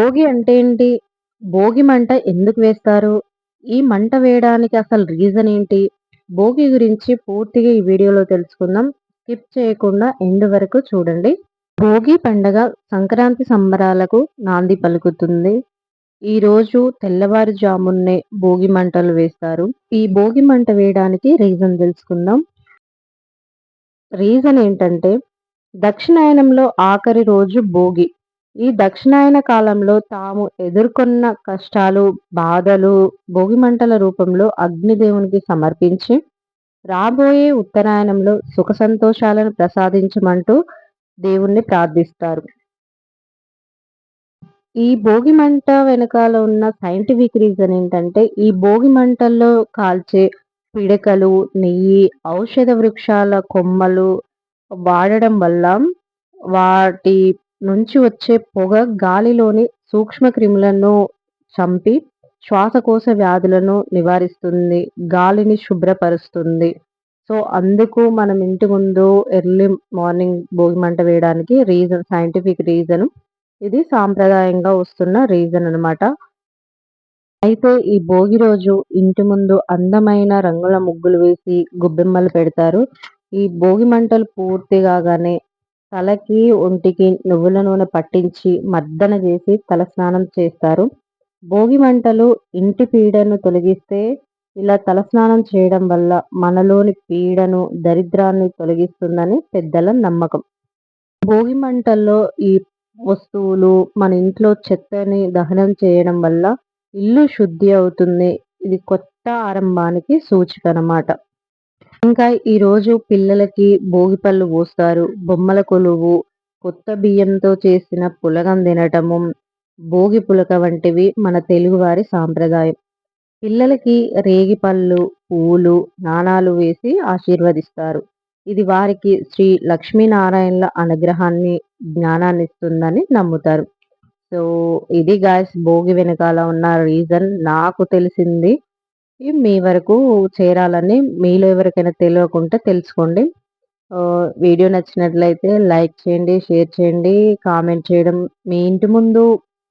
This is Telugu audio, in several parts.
భోగి అంటే ఏంటి? భోగి మంట ఎందుకు వేస్తారు? ఈ మంట వేయడానికి అసలు రీజన్ ఏంటి? భోగి గురించి పూర్తిగా ఈ వీడియోలో తెలుసుకుందాం. స్కిప్ చేయకుండా ఎండ్ వరకు చూడండి. భోగి పండగ సంక్రాంతి సంబరాలకు నాంది పలుకుతుంది. ఈరోజు తెల్లవారుజామున్నే భోగి మంటలు వేస్తారు. ఈ భోగి మంట వేయడానికి రీజన్ తెలుసుకుందాం. రీజన్ ఏంటంటే దక్షిణాయనంలో ఆఖరి రోజు భోగి. ఈ దక్షిణాయన కాలంలో తాము ఎదుర్కొన్న కష్టాలు, బాధలు భోగిమంటల రూపంలో అగ్నిదేవునికి సమర్పించి, రాబోయే ఉత్తరాయణంలో సుఖ సంతోషాలను ప్రసాదించమంటూ దేవుణ్ణి ప్రార్థిస్తారు. ఈ భోగి మంట వెనకాల ఉన్న సైంటిఫిక్ రీజన్ ఏంటంటే, ఈ భోగి మంటల్లో కాల్చే పిడకలు, నెయ్యి, ఔషధ వృక్షాల కొమ్మలు వాడడం వల్ల వాటి నుంచి వచ్చే పొగ గాలిలోని సూక్ష్మ క్రిములను చంపి శ్వాసకోశ వ్యాధులను నివారిస్తుంది. గాలిని శుభ్రపరుస్తుంది. సో, అందుకు మనం ఇంటి ముందు ఎర్లీ మార్నింగ్ భోగిమంట వేయడానికి సైంటిఫిక్ రీజను. ఇది సాంప్రదాయంగా వస్తున్న రీజన్ అనమాట. అయితే ఈ భోగి రోజు ఇంటి ముందు అందమైన రంగుల ముగ్గులు వేసి గొబ్బెమ్మలు పెడతారు. ఈ భోగి మంటలు పూర్తి కాగానే తలకి, ఒంటికి నువ్వుల నూనె పట్టించి మర్దన చేసి తలస్నానం చేస్తారు. భోగి మంటలు ఇంటి పీడను తొలగిస్తే ఇలా తలస్నానం చేయడం వల్ల మనలోని పీడను, దరిద్రాన్ని తొలగిస్తుందని పెద్దల నమ్మకం. భోగి మంటల్లో ఈ వస్తువులు మన ఇంట్లో చెత్తని దహనం చేయడం వల్ల ఇల్లు శుద్ధి అవుతుంది. ఇది కొత్త ఆరంభానికి సూచిక అన్నమాట. ఇంకా ఈరోజు పిల్లలకి భోగిపళ్ళు పోస్తారు. బొమ్మల కొలువు, కొత్త బియ్యంతో చేసిన పులగం తినటము, భోగి పులక వంటివి మన తెలుగువారి సాంప్రదాయం. పిల్లలకి రేగిపళ్ళు, పూలు, నాణాలు వేసి ఆశీర్వదిస్తారు. ఇది వారికి శ్రీ లక్ష్మీనారాయణల అనుగ్రహాన్ని, జ్ఞానాన్ని ఇస్తుందని నమ్ముతారు. సో, ఇది గాయ్స్ భోగి వెనకాల ఉన్న రీజన్ నాకు తెలిసింది. మీ వరకు చేరాలని మీలో ఎవరికైనా తెలియకుంటే తెలుసుకోండి. వీడియో నచ్చినట్లయితే లైక్ చేయండి, షేర్ చేయండి, కామెంట్ చేయడం మీ ఇంటి ముందు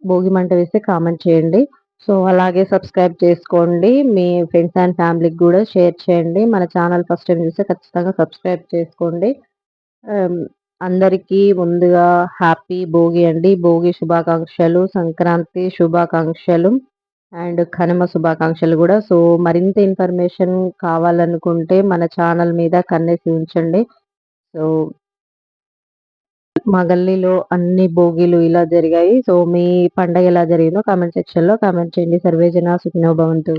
భోగి మంట వేస్తే కామెంట్ చేయండి. సో, అలాగే సబ్స్క్రైబ్ చేసుకోండి. మీ ఫ్రెండ్స్ అండ్ ఫ్యామిలీకి కూడా షేర్ చేయండి. మన ఛానల్ ఫస్ట్ టైం చూస్తే ఖచ్చితంగా సబ్స్క్రైబ్ చేసుకోండి. ఆహ్, అందరికీ ముందుగా హ్యాపీ భోగి అండి. భోగి శుభాకాంక్షలు, సంక్రాంతి శుభాకాంక్షలు అండ్ కనుమ శుభాకాంక్షలు గూడా. సో, మరింత ఇన్ఫర్మేషన్ కావాలనుకుంటే మన ఛానల్ మీద కన్నేసి ఉంచండి. సో, మా గల్లీలో అన్ని భోగిలు ఇలా జరిగాయి. సో, మీ పండగ ఎలా జరిగిందో కామెంట్ సెక్షన్‌లో కామెంట్ చేయండి. సర్వే జన సుఖినో భవంతు.